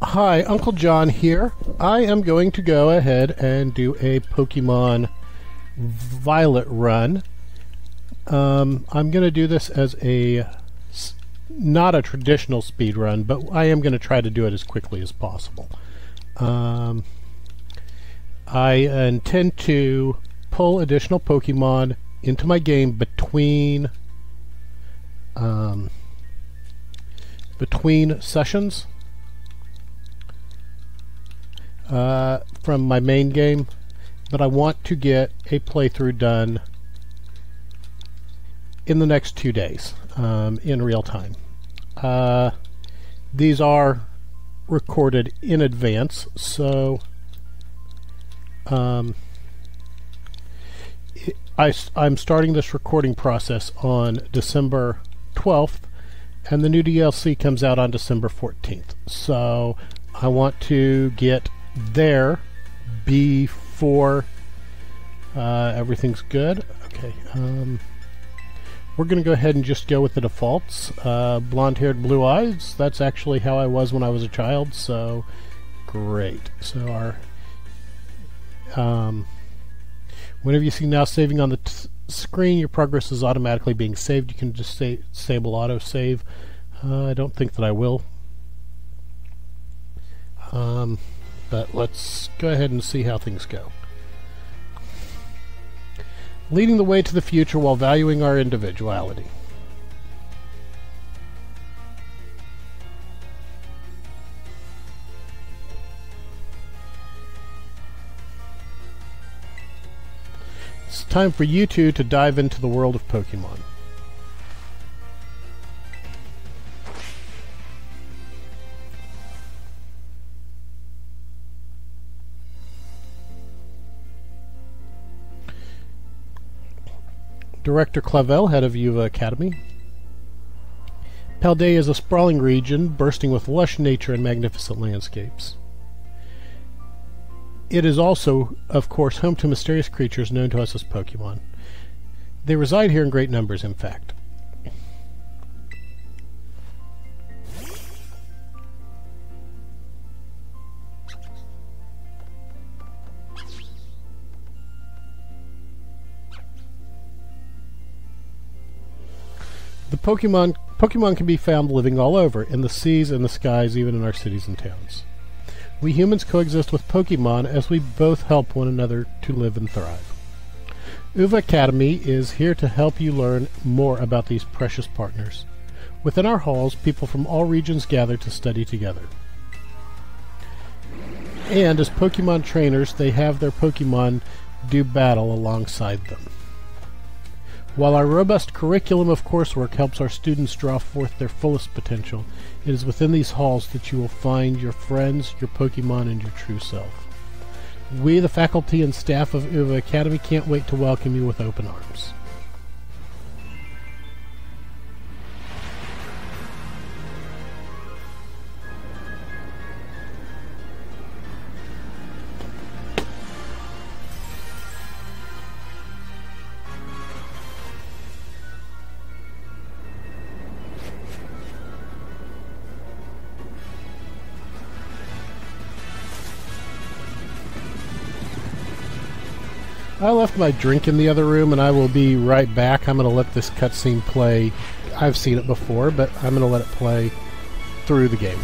Hi, Uncle John here. I am going to go ahead and do a Pokemon Violet run. I'm going to do this as not a traditional speed run, but I am going to try to do it as quickly as possible. I intend to pull additional Pokemon into my game between sessions. From my main game, but I want to get a playthrough done in the next 2 days in real time. These are recorded in advance, so I'm starting this recording process on December 12th, and the new DLC comes out on December 14th. So I want to get there before everything's good. Okay, we're going to go ahead and just go with the defaults. Blonde-haired, blue eyes. That's actually how I was when I was a child, so great. So our whenever you see now saving on the screen, your progress is automatically being saved. You can just disable autosave. I don't think that I will. But let's go ahead and see how things go. Leading the way to the future while valuing our individuality. It's time for you two to dive into the world of Pokemon. Director Clavel, head of Uva Academy. Paldea is a sprawling region bursting with lush nature and magnificent landscapes. It is also, of course, home to mysterious creatures known to us as Pokemon. They reside here in great numbers, in fact. The Pokemon can be found living all over, in the seas and the skies, even in our cities and towns. We humans coexist with Pokemon as we both help one another to live and thrive. Uva Academy is here to help you learn more about these precious partners. Within our halls, people from all regions gather to study together. And as Pokemon trainers, they have their Pokemon do battle alongside them. While our robust curriculum of coursework helps our students draw forth their fullest potential, it is within these halls that you will find your friends, your Pokemon, and your true self. We, the faculty and staff of Uva Academy, can't wait to welcome you with open arms. I left my drink in the other room, and I will be right back. I'm going to let this cutscene play. I've seen it before, but I'm going to let it play through the game.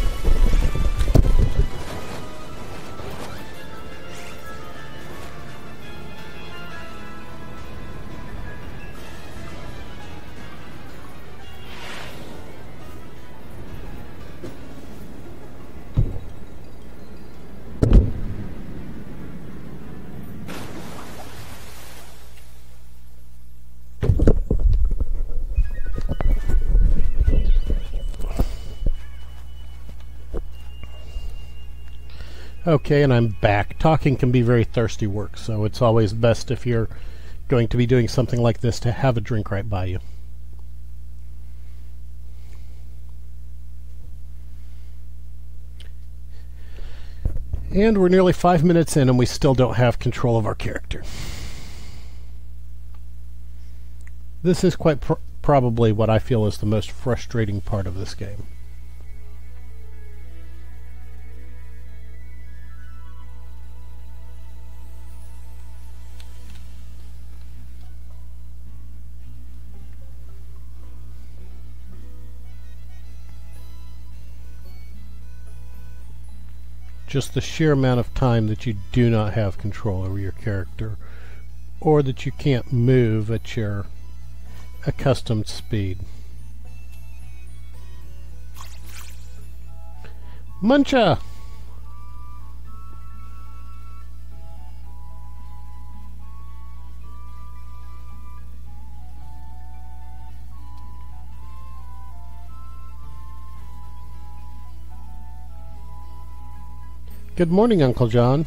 Okay, and I'm back. Talking can be very thirsty work, so it's always best if you're going to be doing something like this to have a drink right by you. And we're nearly 5 minutes in and we still don't have control of our character. This is quite probably what I feel is the most frustrating part of this game. just the sheer amount of time that you do not have control over your character, or that you can't move at your accustomed speed. Muncha! Good morning, Uncle John.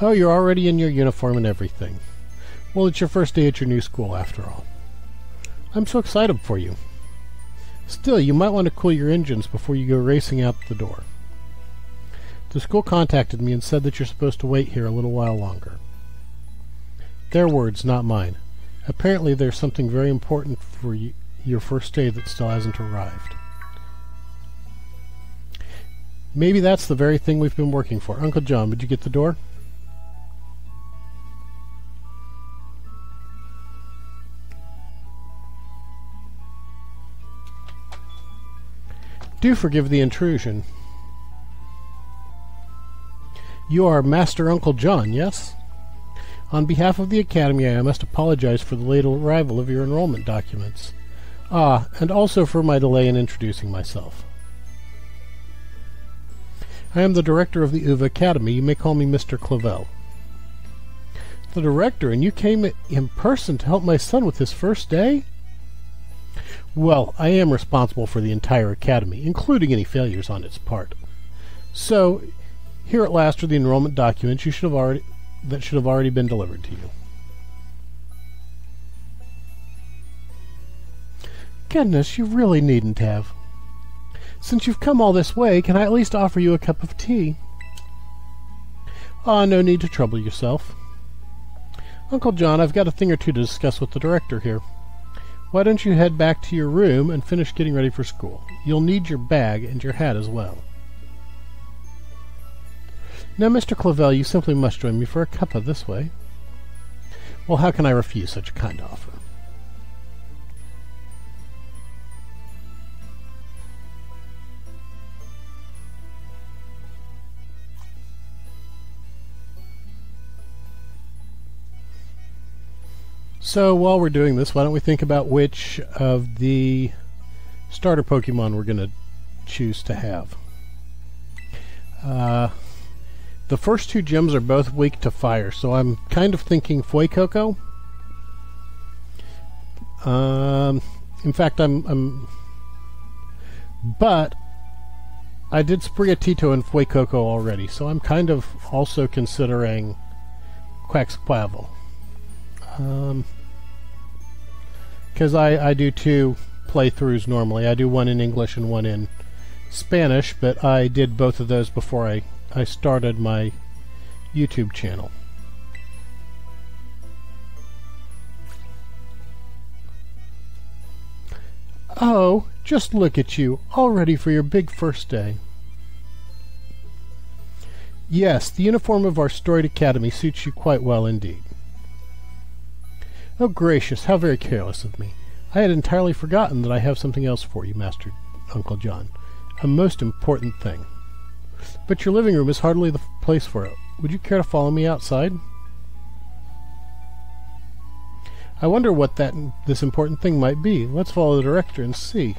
Oh, you're already in your uniform and everything. Well, it's your first day at your new school, after all. I'm so excited for you. Still, you might want to cool your engines before you go racing out the door. The school contacted me and said that you're supposed to wait here a little while longer. Their words, not mine. Apparently there's something very important for your first day that still hasn't arrived. Maybe that's the very thing we've been working for. Uncle John, would you get the door? Do forgive the intrusion. You are Master Uncle John, yes? On behalf of the Academy, I must apologize for the late arrival of your enrollment documents. Ah, and also for my delay in introducing myself. I am the director of the UVA Academy. You may call me Mr. Clavel. The director, and you came in person to help my son with his first day? Well, I am responsible for the entire academy, including any failures on its part. So, here at last are the enrollment documents that should have already been delivered to you. Goodness, you really needn't have. Since you've come all this way, can I at least offer you a cup of tea? Ah, no need to trouble yourself. Uncle John, I've got a thing or two to discuss with the director here. Why don't you head back to your room and finish getting ready for school? You'll need your bag and your hat as well. Now, Mr. Clavel, you simply must join me for a cuppa this way. Well, how can I refuse such a kind offer? So while we're doing this, why don't we think about which of the starter Pokemon we're going to choose to have. The first two gyms are both weak to fire, so I'm kind of thinking Fuecoco. In fact, but I did Sprigatito and Fuecoco already, so I'm kind of also considering Quaxquavel. Because I do two playthroughs normally. I do one in English and one in Spanish, but I did both of those before I started my YouTube channel. Oh, just look at you, all ready for your big first day. Yes, the uniform of our storied academy suits you quite well indeed. Oh gracious, how very careless of me. I had entirely forgotten that I have something else for you, Master Uncle John. A most important thing. But your living room is hardly the place for it. Would you care to follow me outside? I wonder what this important thing might be. Let's follow the director and see,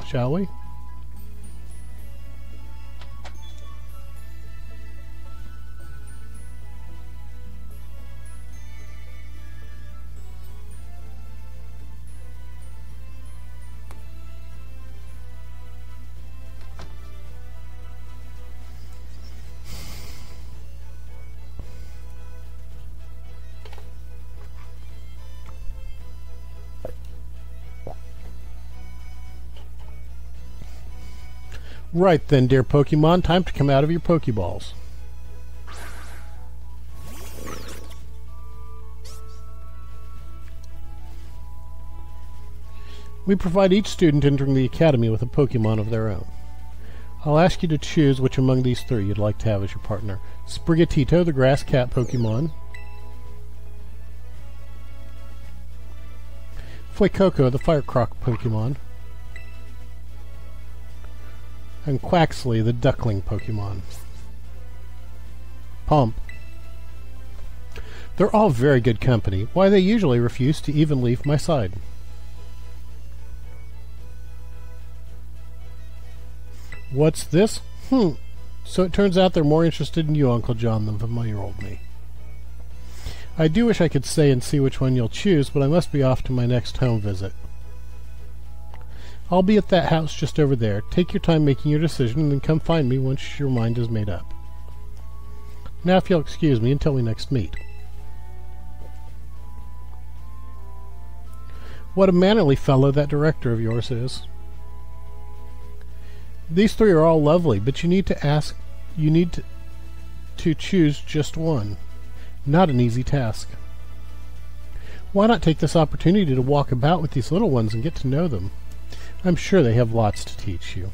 shall we? Right then, dear Pokemon, time to come out of your Pokeballs. We provide each student entering the Academy with a Pokemon of their own. I'll ask you to choose which among these three you'd like to have as your partner. Sprigatito, the Grass Cat Pokemon. Fuecoco, the Fire Croc Pokemon. and Quaxley, the duckling Pokemon. Pump. They're all very good company. Why, they usually refuse to even leave my side. What's this? So it turns out they're more interested in you, Uncle John, than 5-year-old me. I do wish I could stay and see which one you'll choose, but I must be off to my next home visit. I'll be at that house just over there. Take your time making your decision, and then come find me once your mind is made up. Now if you'll excuse me until we next meet. What a mannerly fellow that director of yours is. These three are all lovely, but you need to choose just one. Not an easy task. Why not take this opportunity to walk about with these little ones and get to know them? I'm sure they have lots to teach you.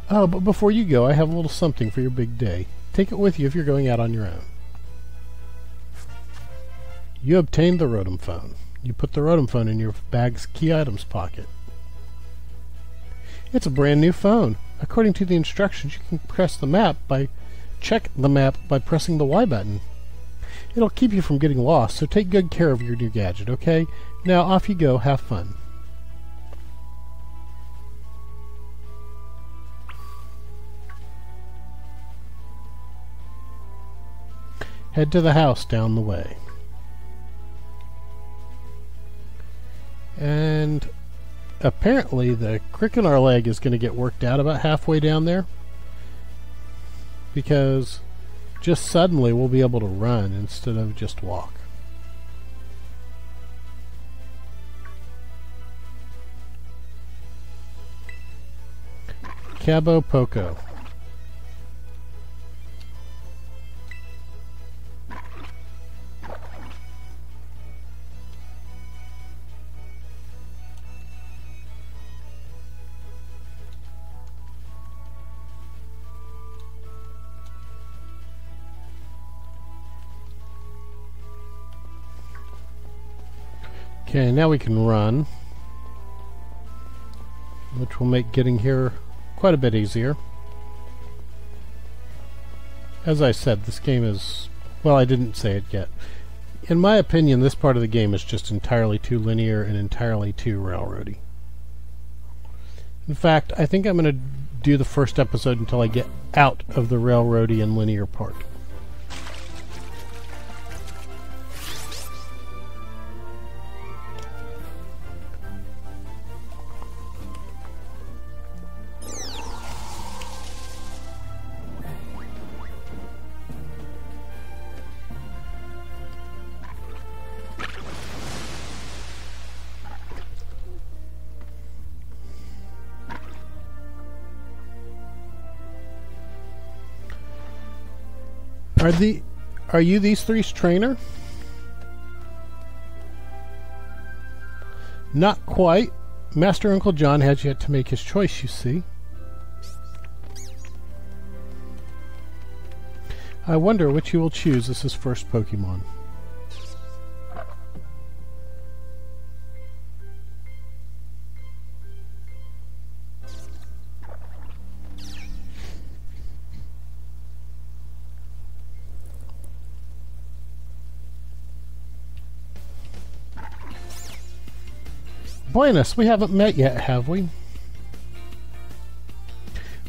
Oh, but before you go, I have a little something for your big day. Take it with you if you're going out on your own. You obtained the Rotom phone. You put the Rotom phone in your bag's key items pocket. It's a brand new phone. According to the instructions, you can check the map by pressing the Y button. It'll keep you from getting lost, so take good care of your new gadget, okay? Now off you go, have fun. Head to the house down the way. And apparently the crick in our leg is going to get worked out about halfway down there, because just suddenly we'll be able to run instead of just walk. Cabo Poco. Okay, now we can run, which will make getting here quite a bit easier. As I said, this game is, well, I didn't say it yet. In my opinion, this part of the game is just entirely too linear and entirely too railroady. In fact, I think I'm going to do the first episode until I get out of the railroady and linear part. Are you these three's trainer? Not quite. Master Uncle John has yet to make his choice, you see. I wonder which he will choose as his first Pokemon. Buenas, we haven't met yet, have we?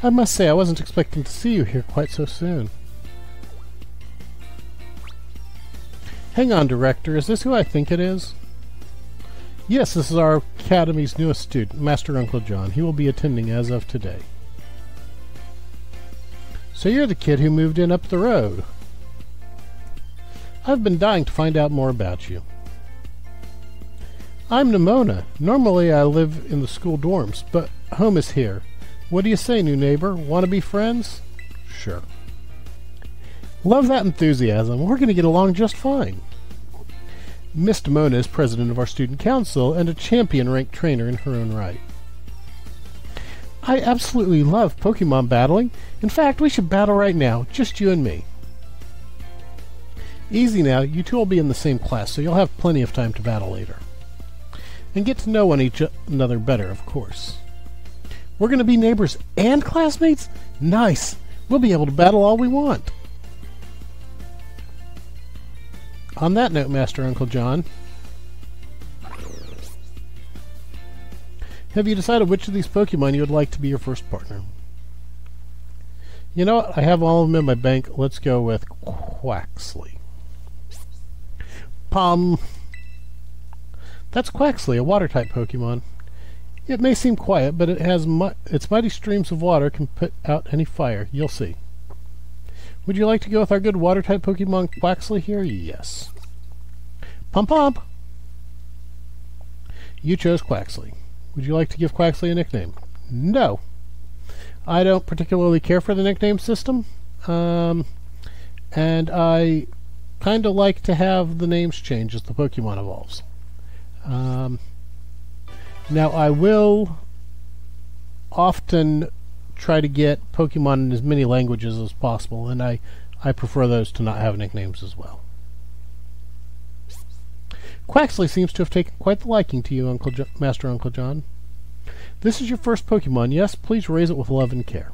I must say, I wasn't expecting to see you here quite so soon. Hang on, Director, is this who I think it is? Yes, this is our Academy's newest student, Master Uncle John. He will be attending as of today. So you're the kid who moved in up the road. I've been dying to find out more about you. I'm Nimona. Normally I live in the school dorms, but home is here. What do you say, new neighbor? Want to be friends? Sure. Love that enthusiasm. We're going to get along just fine. Miss Nimona is president of our student council and a champion-ranked trainer in her own right. I absolutely love Pokemon battling. In fact, we should battle right now, just you and me. Easy now, you two will be in the same class, so you'll have plenty of time to battle later. And get to know one another better, of course. We're going to be neighbors and classmates? Nice. We'll be able to battle all we want. On that note, Master Uncle John, have you decided which of these Pokemon you would like to be your first partner? You know what? I have all of them in my bank. Let's go with Quaxly. That's Quaxly, a water-type Pokemon. It may seem quiet, but it has its mighty streams of water can put out any fire. You'll see. Would you like to go with our good water-type Pokemon Quaxly here? Yes. Pump! You chose Quaxly. Would you like to give Quaxly a nickname? No. I don't particularly care for the nickname system. And I kind of like to have the names change as the Pokemon evolves. Now, I will often try to get Pokemon in as many languages as possible, and I prefer those to not have nicknames as well. Quaxly seems to have taken quite the liking to you, Master Uncle John. This is your first Pokemon. Yes, please raise it with love and care.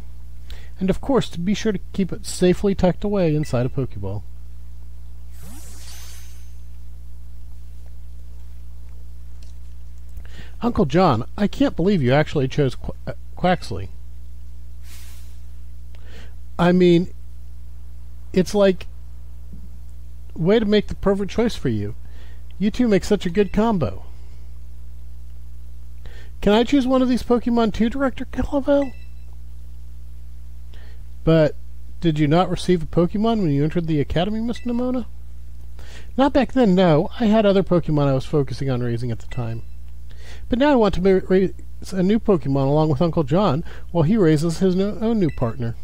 And of course, to be sure to keep it safely tucked away inside a Pokeball. Uncle John, I can't believe you actually chose Quaxly. I mean, it's like, way to make the perfect choice for you. You two make such a good combo. Can I choose one of these Pokemon too, Director Calavel? But did you not receive a Pokemon when you entered the Academy, Miss Nemona? Not back then, no. I had other Pokemon I was focusing on raising at the time. But now I want to raise a new Pokemon along with Uncle John while he raises his own new partner.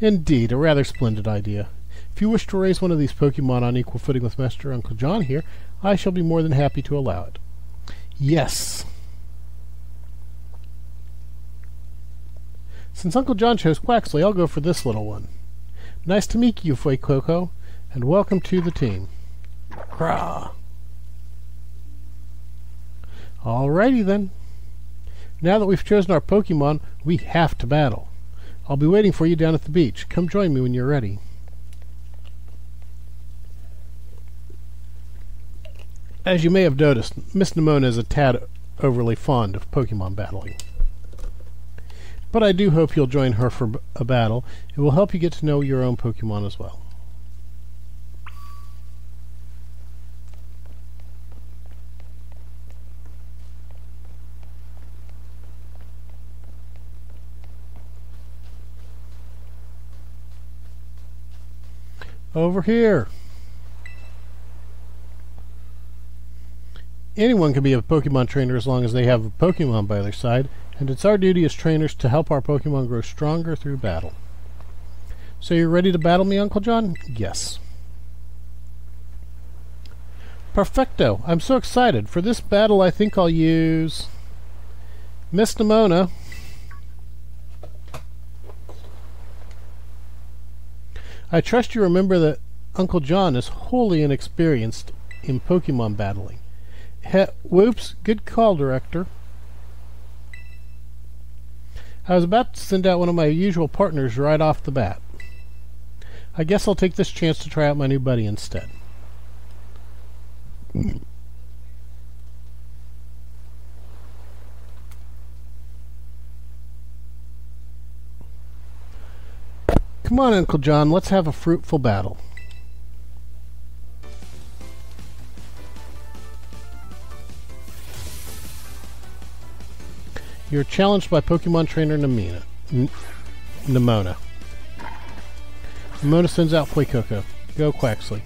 Indeed, a rather splendid idea. If you wish to raise one of these Pokemon on equal footing with Master Uncle John here, I shall be more than happy to allow it. Yes. Since Uncle John chose Quaxly, I'll go for this little one. Nice to meet you, Fuecoco, and welcome to the team. Hurrah! Alrighty then. Now that we've chosen our Pokemon, we have to battle. I'll be waiting for you down at the beach. Come join me when you're ready. As you may have noticed, Miss Nemona is a tad overly fond of Pokemon battling. But I do hope you'll join her for a battle. It will help you get to know your own Pokemon as well. Over here. Anyone can be a Pokemon trainer as long as they have a Pokemon by their side, and it's our duty as trainers to help our Pokemon grow stronger through battle. So you're ready to battle me, Uncle John? Yes. Perfecto. I'm so excited. For this battle, I think I'll use Miss Nemona. I trust you remember that Uncle John is wholly inexperienced in Pokemon battling. Whoops, good call, Director. I was about to send out one of my usual partners right off the bat. I guess I'll take this chance to try out my new buddy instead. Come on, Uncle John, let's have a fruitful battle. You're challenged by Pokemon Trainer Nemona. Nemona sends out Fuecoco. Go, Quaxly.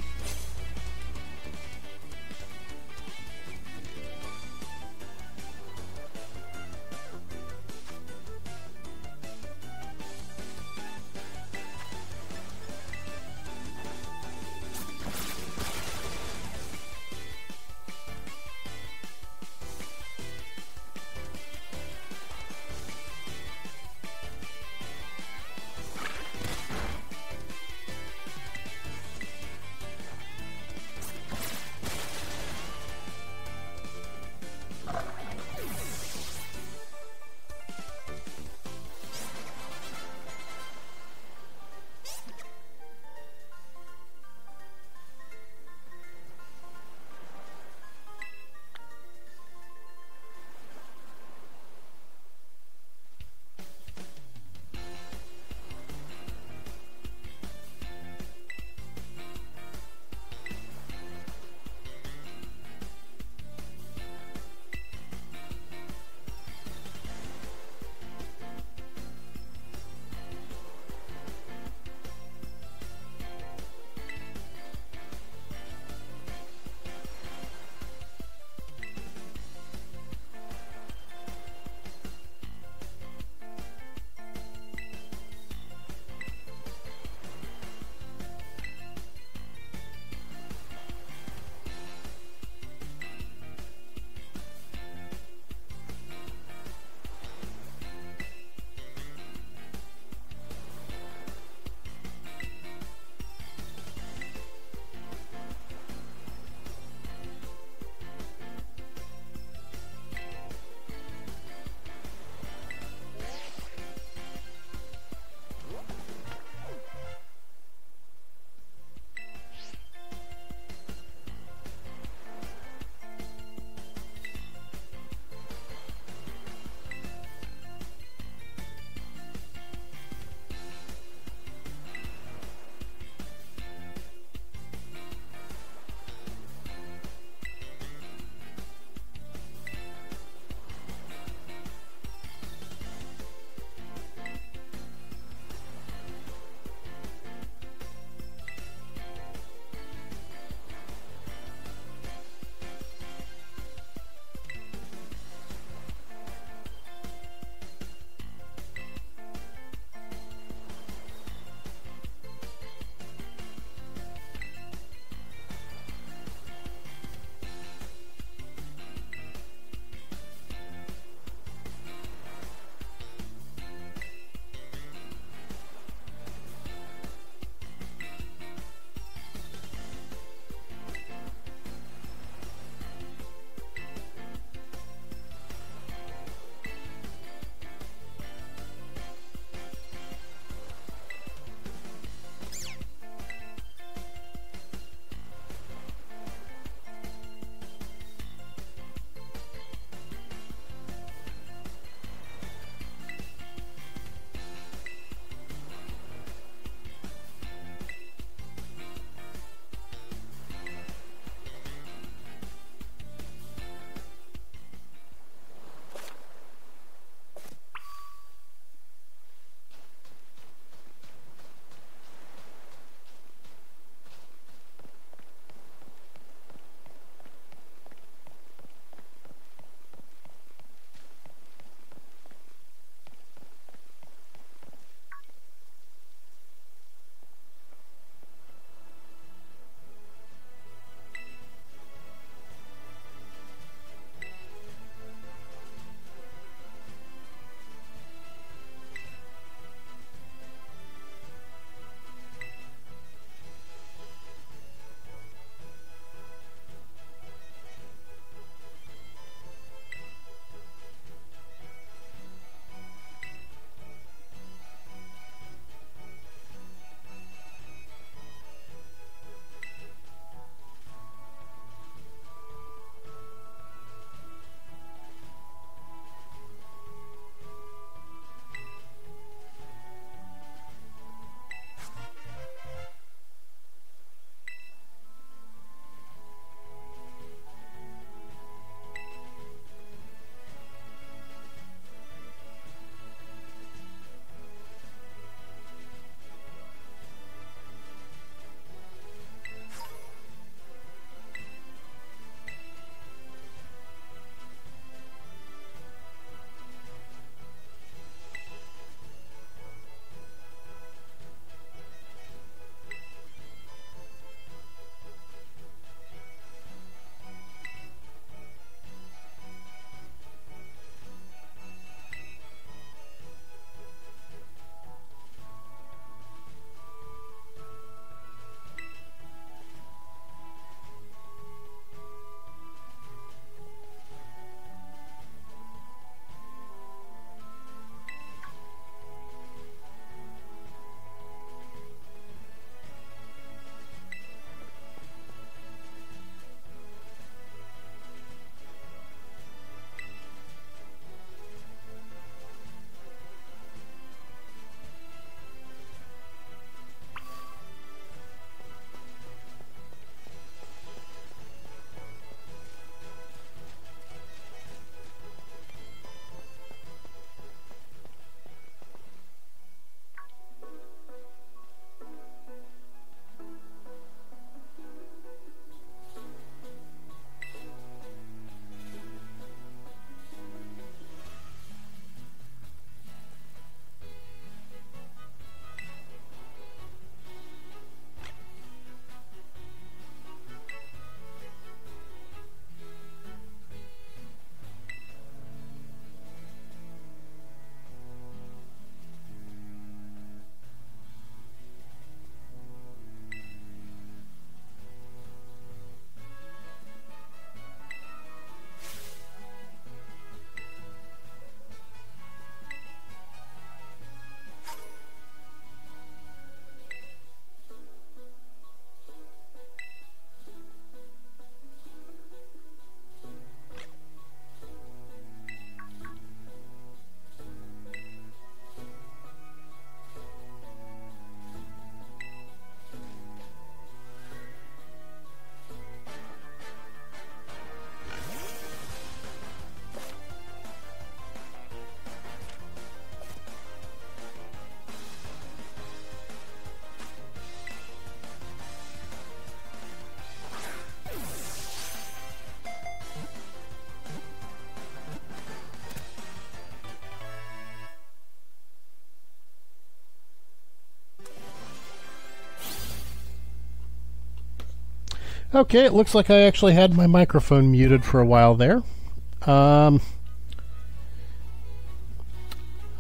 Okay, it looks like I actually had my microphone muted for a while there.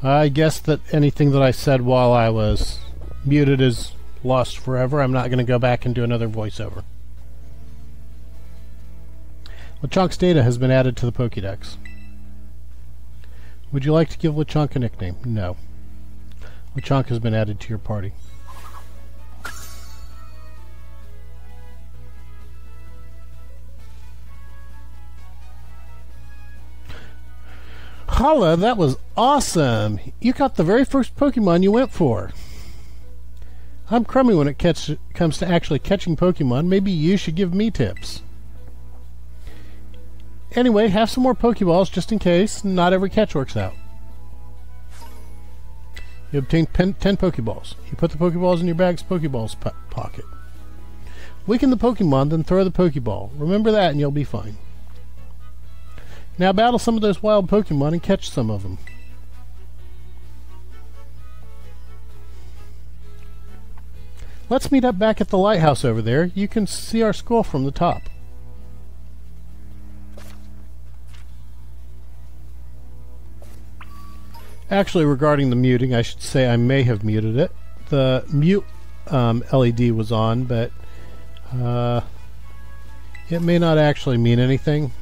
I guess that anything that I said while I was muted is lost forever. I'm not going to go back and do another voiceover. Lechonk's data has been added to the Pokédex. Would you like to give Lechonk a nickname? No. Lechonk has been added to your party. Holla, that was awesome! You got the very first Pokemon you went for. I'm crummy when it comes to actually catching Pokemon. Maybe you should give me tips. Anyway, have some more Pokeballs just in case not every catch works out. You obtain 10 Pokeballs. You put the Pokeballs in your bag's Pokeballs pocket. Weaken the Pokemon, then throw the Pokeball. Remember that and you'll be fine. Now battle some of those wild Pokemon and catch some of them. Let's meet up back at the lighthouse over there. You can see our school from the top. Actually, regarding the muting, I should say I may have muted it. The mute LED was on, but it may not actually mean anything.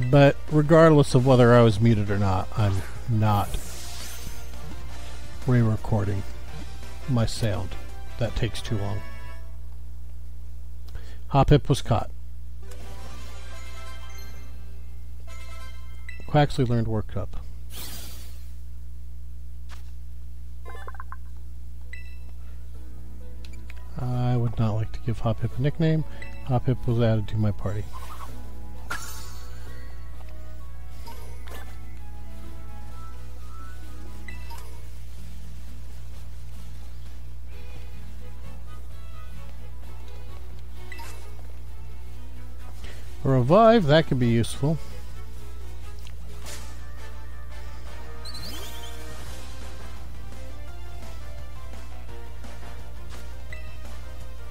But regardless of whether I was muted or not, I'm not re-recording my sound. That takes too long. Hoppip was caught. Quaxley learned worked up. I would not like to give Hoppip a nickname. Hoppip was added to my party. Revive, that could be useful.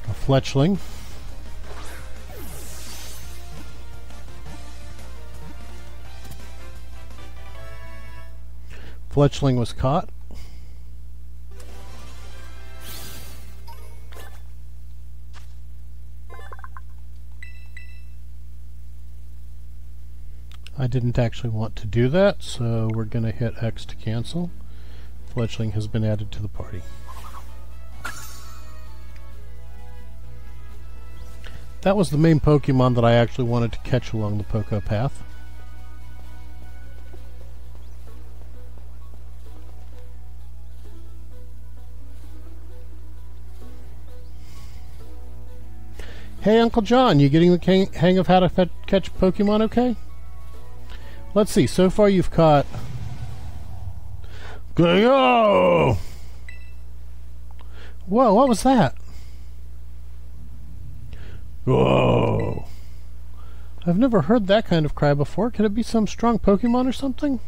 A Fletchling. Fletchling was caught. I didn't actually want to do that, so we're going to hit X to cancel. Fletchling has been added to the party. That was the main Pokemon that I actually wanted to catch along the Poké Path. Hey Uncle John, you getting the hang of how to catch Pokemon okay? Let's see, so far you've caught... Go! Whoa, what was that? Whoa! I've never heard that kind of cry before. Could it be some strong Pokemon or something?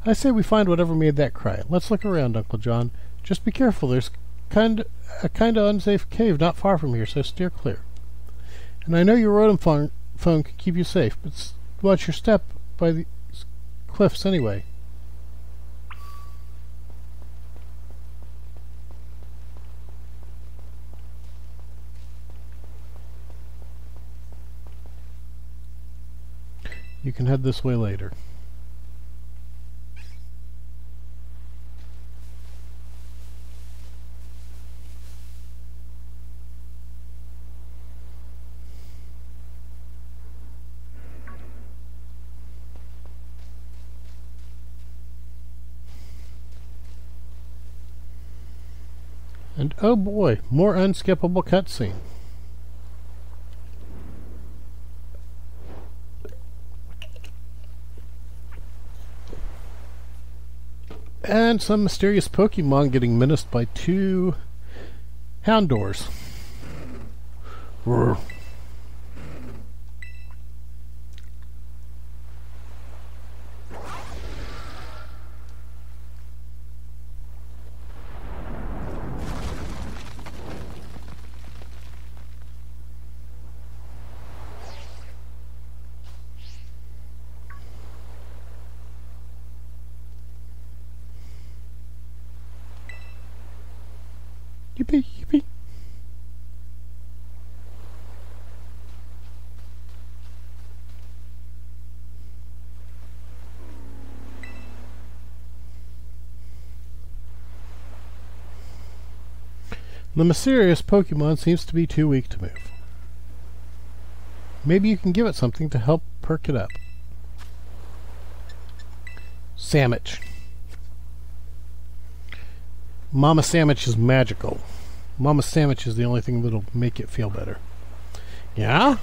I say we find whatever made that cry. Let's look around, Uncle John. Just be careful, there's a kind of unsafe cave not far from here, so steer clear. And I know your Rotom phone can keep you safe, but watch your step by the cliffs anyway. You can head this way later. And oh boy, more unskippable cutscene. And some mysterious Pokemon getting menaced by 2 Houndours. Yippee, yippee. The mysterious Pokemon seems to be too weak to move. Maybe you can give it something to help perk it up. Sandwich. Mama Sandwich is magical. Mama Sandwich is the only thing that'll make it feel better. Yeah?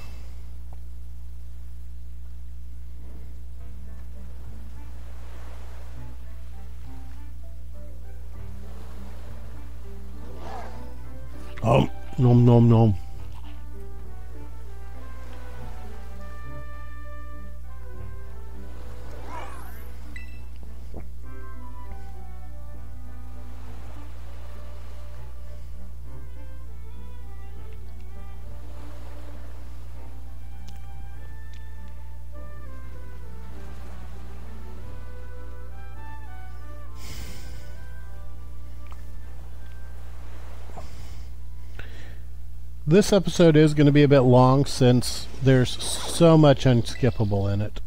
Nom nom nom. This episode is going to be a bit long since there's so much unskippable in it.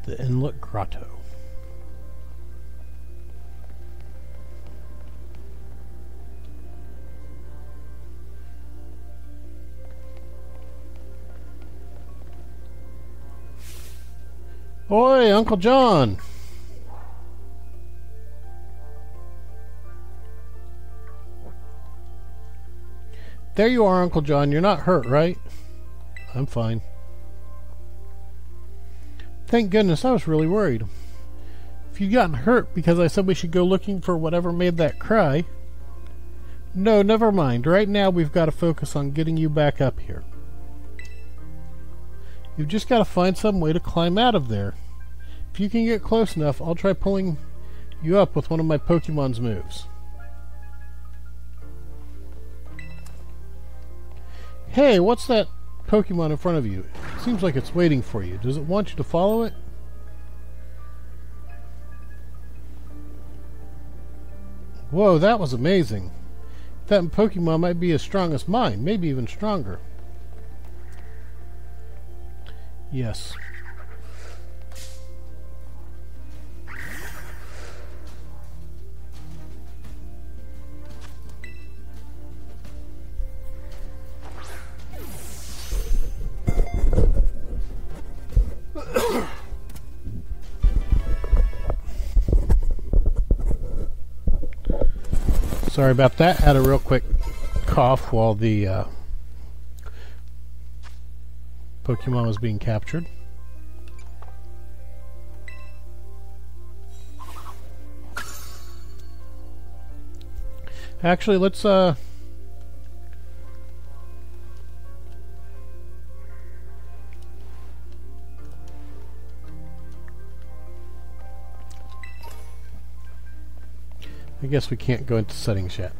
The Inlet Grotto. Oi, Uncle John! There you are, Uncle John. You're not hurt, right? I'm fine. Thank goodness, I was really worried. If you'd gotten hurt because I said we should go looking for whatever made that cry... No, never mind. Right now we've got to focus on getting you back up here. You've just got to find some way to climb out of there. If you can get close enough, I'll try pulling you up with one of my Pokemon's moves. Hey, what's that Pokemon in front of you? It seems like it's waiting for you. Does it want you to follow it? Whoa, that was amazing. That Pokemon might be as strong as mine, maybe even stronger. Yes. Sorry about that. Had a real quick cough while the Pokemon was being captured. Actually, let's I guess we can't go into settings yet.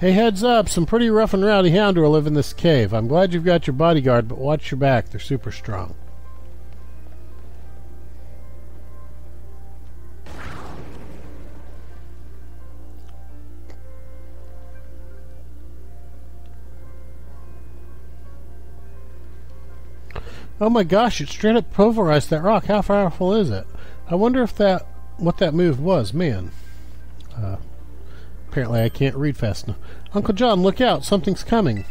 Hey, heads up, some pretty rough and rowdy Houndour live in this cave. I'm glad you've got your bodyguard, but watch your back. They're super strong. Oh my gosh, it straight up pulverized that rock. How powerful is it? I wonder if what that move was. Man. Apparently I can't read fast enough. Uncle John, look out. Something's coming.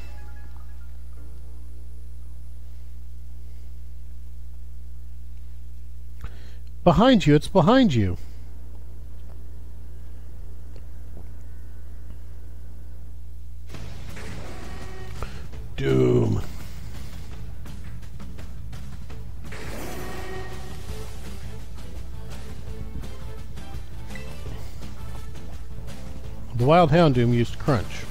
Behind you. It's behind you. Doom. The Wild Houndoom used Crunch.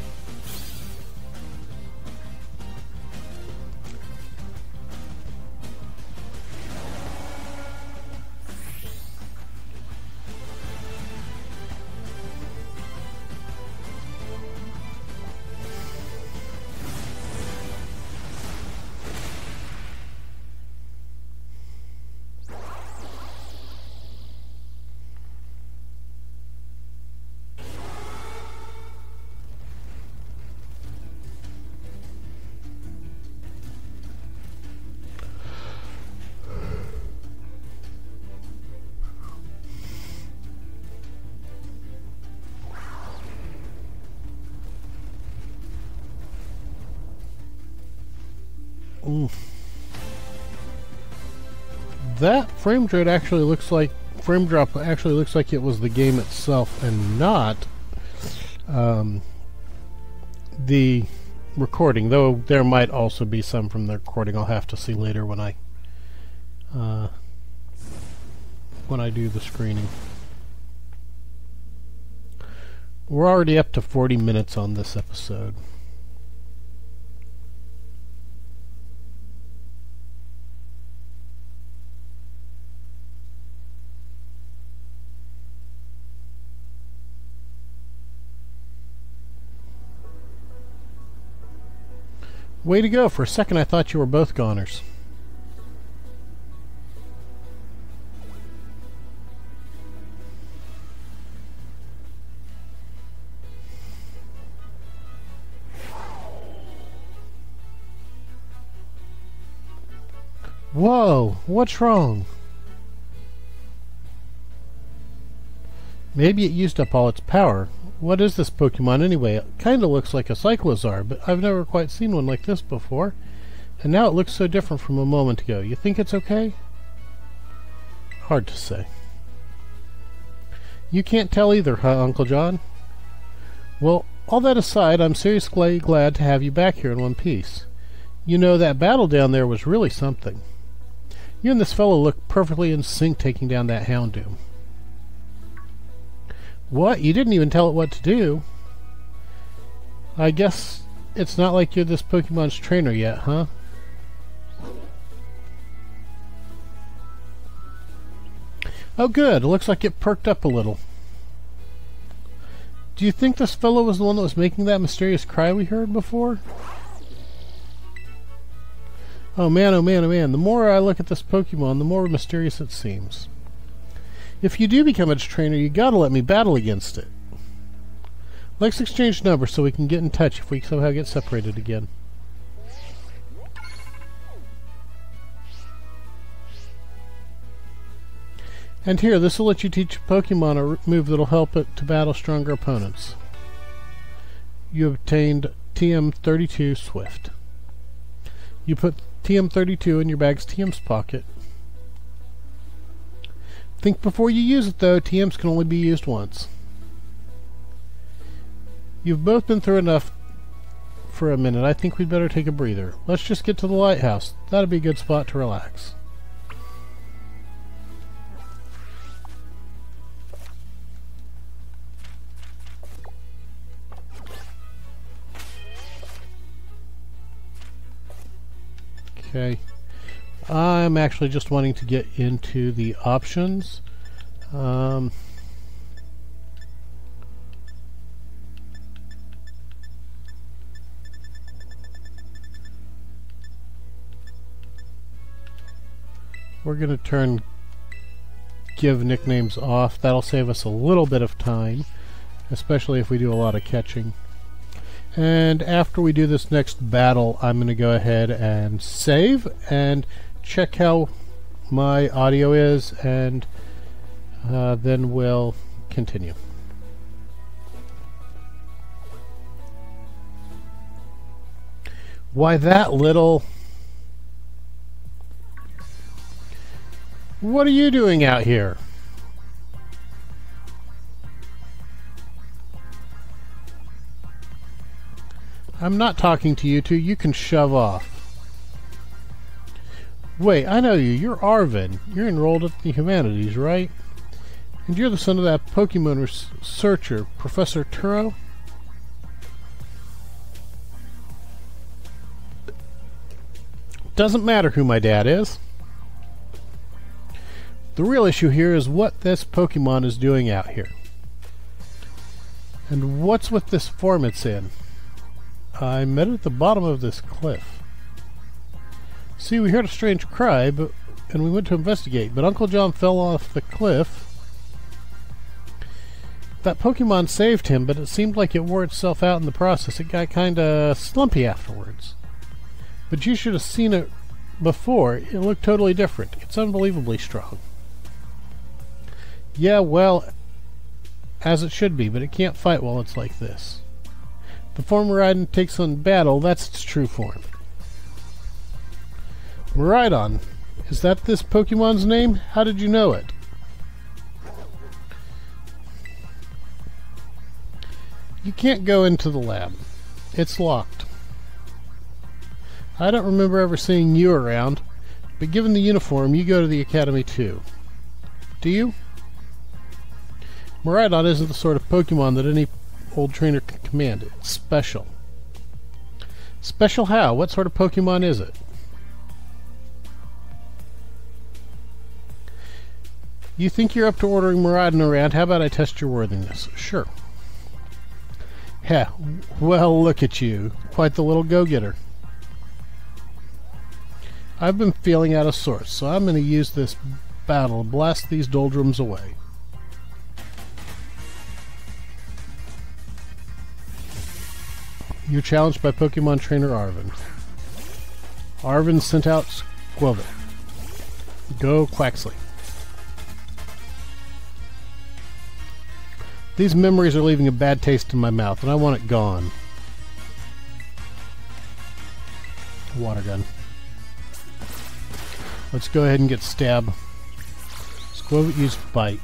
That frame drop actually looks like it was the game itself and not the recording, though there might also be some from the recording. I'll have to see later when I do the screening. We're already up to 40 minutes on this episode. Way to go. For a second I thought you were both goners. Whoa, what's wrong? Maybe it used up all its power. What is this Pokemon anyway? It kinda looks like a Cyclozar, but I've never quite seen one like this before. And now it looks so different from a moment ago. You think it's okay? Hard to say. You can't tell either, huh, Uncle John? Well, all that aside, I'm seriously glad to have you back here in one piece. You know, that battle down there was really something. You and this fellow look perfectly in sync taking down that Houndoom. What? You didn't even tell it what to do? I guess it's not like you're this Pokemon's trainer yet, huh? Oh good, it looks like it perked up a little. Do you think this fellow was the one that was making that mysterious cry we heard before? Oh man, oh man, oh man. The more I look at this Pokemon, the more mysterious it seems. If you do become its trainer, you gotta let me battle against it. Let's exchange numbers so we can get in touch if we somehow get separated again. And here, this will let you teach Pokemon a move that'll help it to battle stronger opponents. You obtained TM32 Swift. You put TM32 in your bag's TM's pocket. Think before you use it, though. TMs can only be used once. You've both been through enough for a minute. I think we'd better take a breather. Let's just get to the lighthouse. That'd be a good spot to relax. Okay. I'm actually just wanting to get into the options. We're going to turn give nicknames off. That'll save us a little bit of time, especially if we do a lot of catching. And after we do this next battle, I'm going to go ahead and save and check how my audio is, and then we'll continue. Why that little... What are you doing out here? I'm not talking to you two. You can shove off. Wait, I know you. You're Arven. You're enrolled at the Humanities, right? And you're the son of that Pokemon researcher, Professor Turo? Doesn't matter who my dad is. The real issue here is what this Pokemon is doing out here. And what's with this form it's in? I met it at the bottom of this cliff. See, we heard a strange cry, and we went to investigate, but Uncle John fell off the cliff. That Pokemon saved him, but it seemed like it wore itself out in the process. It got kinda slumpy afterwards. But you should have seen it before. It looked totally different. It's unbelievably strong. Yeah, well, as it should be, but it can't fight while it's like this. The form Miraidon takes on battle, that's its true form. Miraidon, is that this Pokemon's name? How did you know it? You can't go into the lab. It's locked. I don't remember ever seeing you around, but given the uniform, you go to the academy too. Do you? Miraidon isn't the sort of Pokemon that any old trainer can command. It's special. Special how? What sort of Pokemon is it? You think you're up to ordering Miraidon around? How about I test your worthiness? Sure. Heh, well, look at you. Quite the little go-getter. I've been feeling out of sorts, so I'm going to use this battle to blast these doldrums away. You're challenged by Pokemon Trainer Arven. Arven sent out Squirtle. Go Quaxley. These memories are leaving a bad taste in my mouth, and I want it gone. Water gun. Let's go ahead and get Stab. Squirtle used Bite.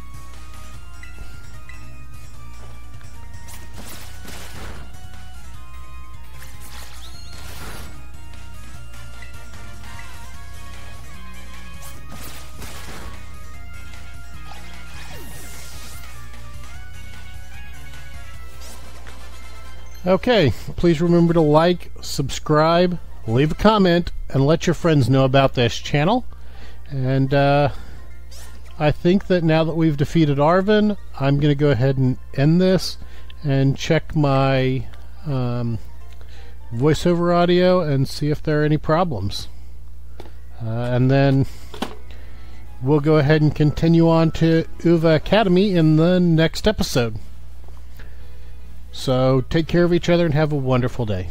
Okay, please remember to like, subscribe, leave a comment, and let your friends know about this channel. And I think that now that we've defeated Arven, I'm going to go ahead and end this and check my voiceover audio and see if there are any problems. And then we'll go ahead and continue on to Uva Academy in the next episode. So take care of each other and have a wonderful day.